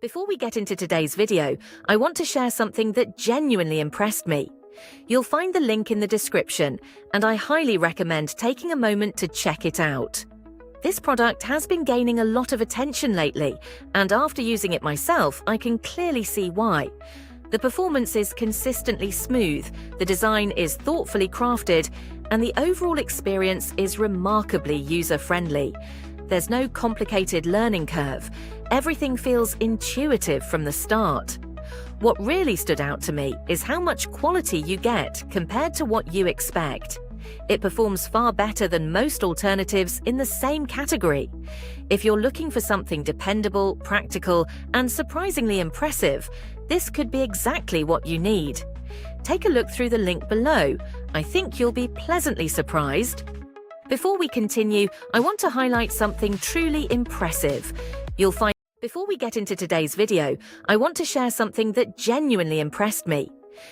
Before we get into today's video, I want to share something that genuinely impressed me. You'll find the link in the description, and I highly recommend taking a moment to check it out. This product has been gaining a lot of attention lately, and after using it myself, I can clearly see why. The performance is consistently smooth, the design is thoughtfully crafted, and the overall experience is remarkably user-friendly. There's no complicated learning curve. Everything feels intuitive from the start. What really stood out to me is how much quality you get compared to what you expect. It performs far better than most alternatives in the same category. If you're looking for something dependable, practical, and surprisingly impressive, this could be exactly what you need. Take a look through the link below. I think you'll be pleasantly surprised. Before we continue, I want to highlight something truly impressive. Before we get into today's video, I want to share something that genuinely impressed me.